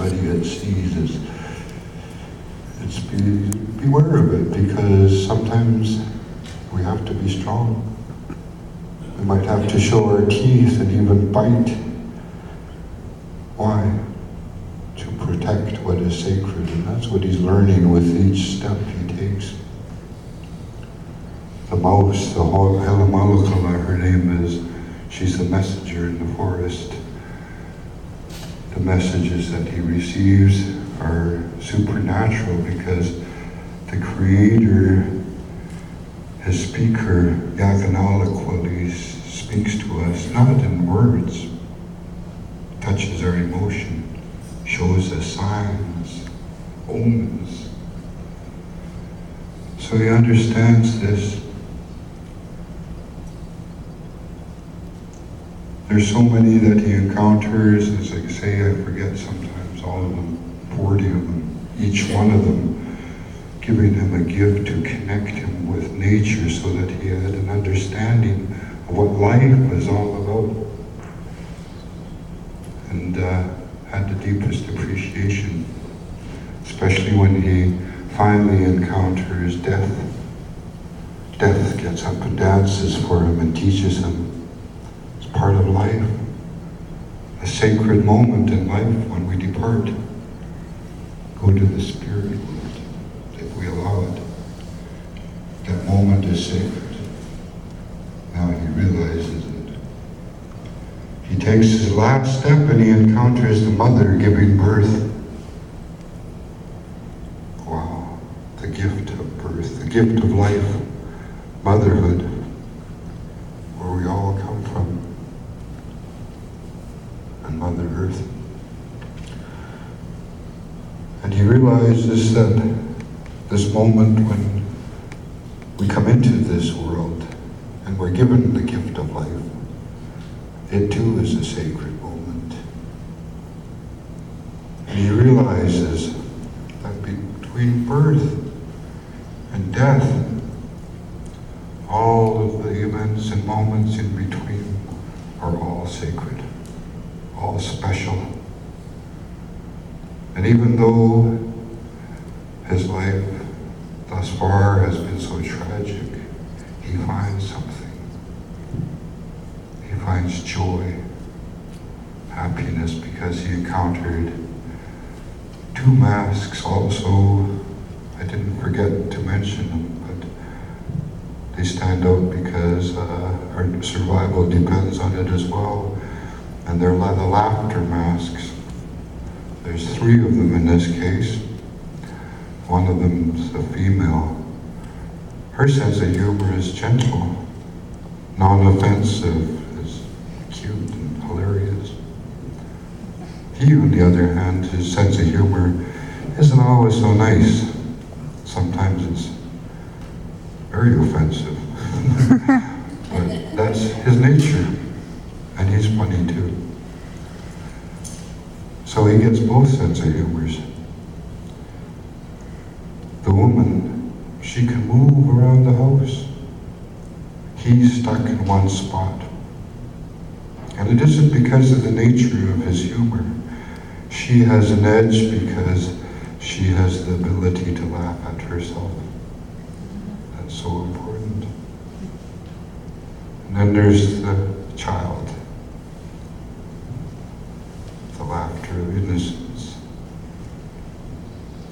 everybody that sees is, beware of it, because sometimes we have to be strong. We might have to show our teeth and even bite. Why? To protect what is sacred, and that's what he's learning with each step he takes. The mouse, the Helamalakala, her name is, she's the messenger in the forest. The messages that he receives are supernatural because the Creator, his speaker, Yaganala, speaks to us not in words, touches our emotion, shows us signs, omens. So he understands this. There's so many that he encounters, as I say, I forget sometimes all of them, 40 of them, each one of them giving him a gift to connect him with nature so that he had an understanding of what life was all about. And had the deepest appreciation, especially when he finally encounters death. Death gets up and dances for him and teaches him it's part of life, a sacred moment in life when we depart, go to the spirit world, if we allow it. That moment is sacred. Now he realizes it. He takes his last step and he encounters the mother giving birth. Wow, the gift of birth, the gift of life, motherhood, where we all come from, and Mother Earth. And he realizes that this moment when we come into this world and we're given the gift of life, it too is a sacred moment. And he realizes that between birth and death, all of the events and moments in between are all sacred, all special. And even though his life thus far has been so tragic, he finds something. He finds joy, happiness, because he encountered two masks also. I didn't forget to mention them, but they stand out because our survival depends on it as well. And they're the laughter masks. There's 3 of them in this case. One of them's a female. Her sense of humor is gentle, non-offensive, is cute and hilarious. He, on the other hand, his sense of humor isn't always so nice. Sometimes it's very offensive. But that's his nature, and he's funny too. So he gets both sense of humors. The woman, she can move around the house. He's stuck in one spot. And it isn't because of the nature of his humor. She has an edge because she has the ability to laugh at herself. That's so important. And then there's the child. The laughter of innocence.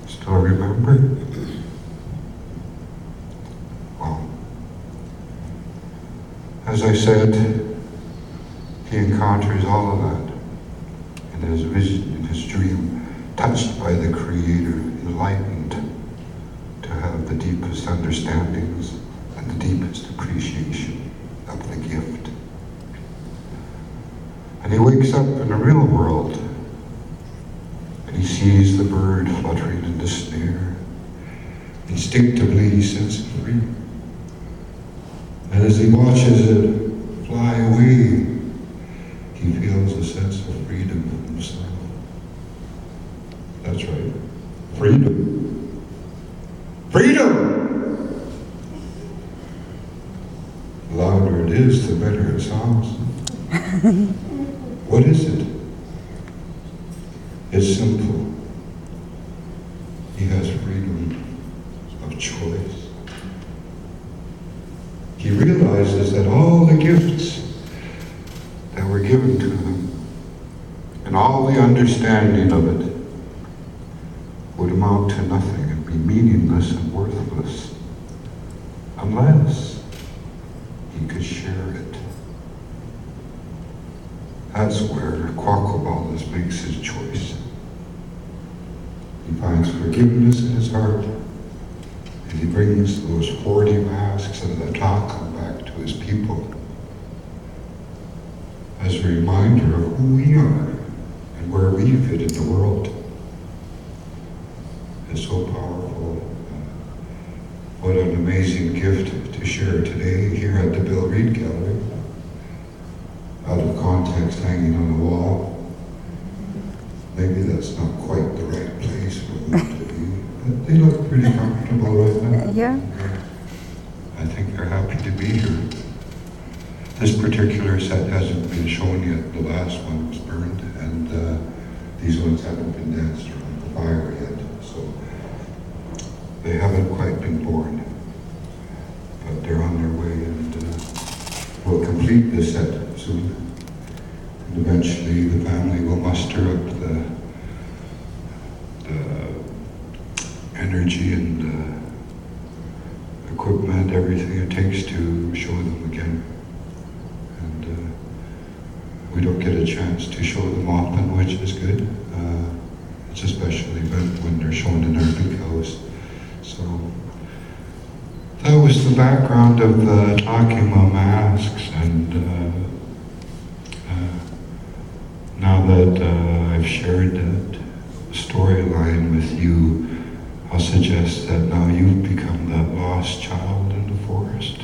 Still remember? Well, as I said, he encounters all of that in his vision, in his dream, touched by the Creator, enlightened to have the deepest understandings and the deepest appreciation of the gift. And he wakes up in the real world, and he sees the bird fluttering in the snare. Instinctively he sets it free. And as he watches it fly away, he feels a sense of freedom for himself. That's right, freedom. Freedom! The louder it is, the better it sounds. What is it? It's simple. He has freedom of choice. He realizes that all the gifts that were given to him and all the understanding of it would amount to nothing and be meaningless and worthless unless he could share it. That's where Quaquabalas makes his choice. He finds forgiveness in his heart, and he brings those 40 masks and the taco back to his people as a reminder of who we are and where we fit in the world. It's so powerful. What an amazing gift to share today here at the Bill Reid Gallery. Out of context, hanging on the wall. Maybe that's not quite the right place for them to be, but they look pretty comfortable right now. Yeah. I think they're happy to be here. This particular set hasn't been shown yet. The last one was burned, and these ones haven't been danced around the fire yet, so they haven't quite been born. But they're on their way, and we'll complete this set soon. And eventually the family will muster up the energy and equipment, everything it takes to show them again. And we don't get a chance to show them often, which is good. It's a special event when they're shown in our big house. So that was the background of the talking about masks, and now that I've shared that storyline with you, I'll suggest that now you've become that lost child in the forest,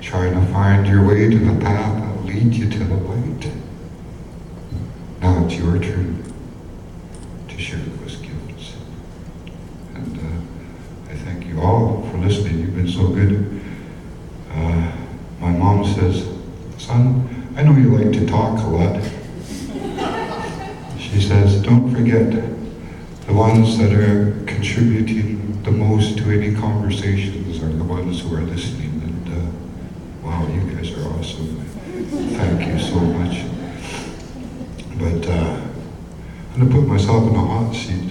trying to find your way to the path that will lead you to the light. Now it's your turn to share those gifts. And I thank you all for listening. You've been so good. My mom says, "Son, I know you like to talk a lot." She says, "Don't forget, the ones that are contributing the most to any conversations are the ones who are listening." And wow, you guys are awesome. Thank you so much. But I'm going to put myself in a hot seat.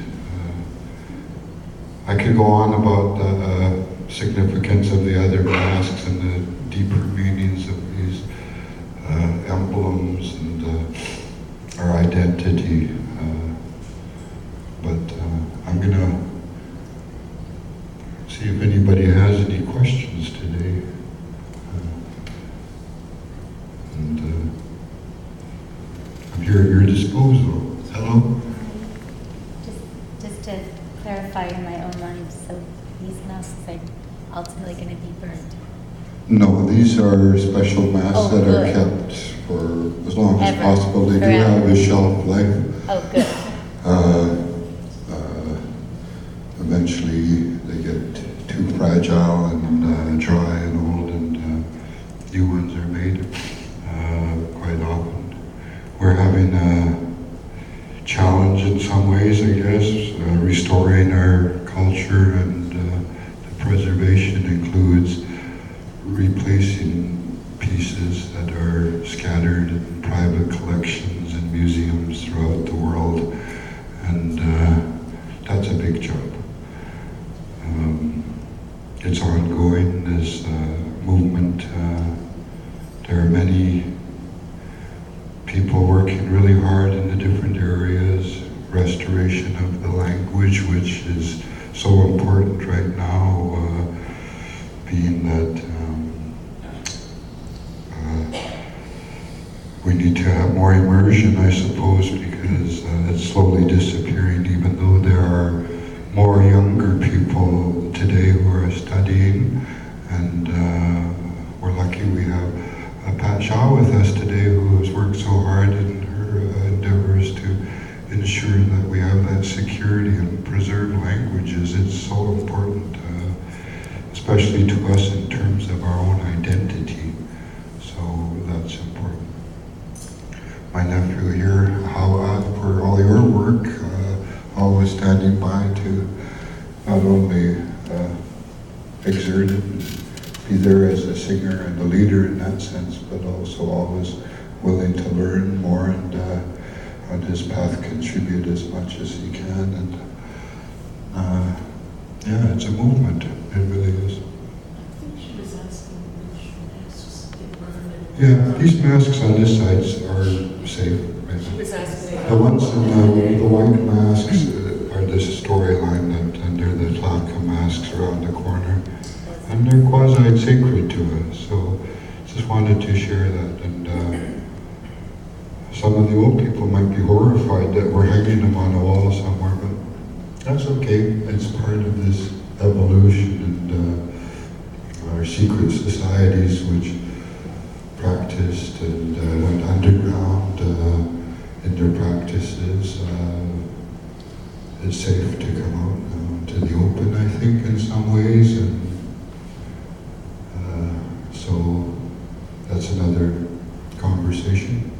I could go on about the significance of the other masks and the deeper meanings of these emblems and our identity. But I'm going to see if anybody has any questions today. And I'm here at your disposal. Hello? Just to clarify in my own mind, so these masks are ultimately going to be burned? No, these are special masks that are good. kept for as long as Ever. possible. They do Forever. have a shelf life. Oh, good. Eventually they get too fragile and dry and old, and new ones are made quite often. We're having a challenge in some ways, I guess, restoring our culture, and the preservation includes replacing pieces that are scattered in private collections and museums throughout the world, and that's a big job. It's ongoing, this movement. There are many people working really hard in the different areas, restoration of the language, which is so important right now, being that we need to have more immersion, I suppose, because it's slowly disappearing, even though there are more younger people today who are studying, and we're lucky we have Pat Shaw with us today, who has worked so hard in her endeavors to ensure that we have that security and preserve languages. It's so important, especially to us in terms of our own identity, so that's important. My nephew here, Howard, for all all your work, always standing by to not only exert it and be there as a singer and a leader in that sense, but also always willing to learn more and on his path contribute as much as he can. And yeah, it's a movement. It really is. She was asking which masks they burn. Yeah, these masks on this side are safe. She was asking. The ones in the white masks are this storyline that, and they're the Tlaka masks around the corner. And they're quasi-sacred to us, so just wanted to share that. And some of the old people might be horrified that we're hanging them on a wall somewhere, but that's okay. It's part of this evolution and our secret societies which practiced and went underground in their practices. It's safe to come out now to the open, I think, in some ways. And so that's another conversation.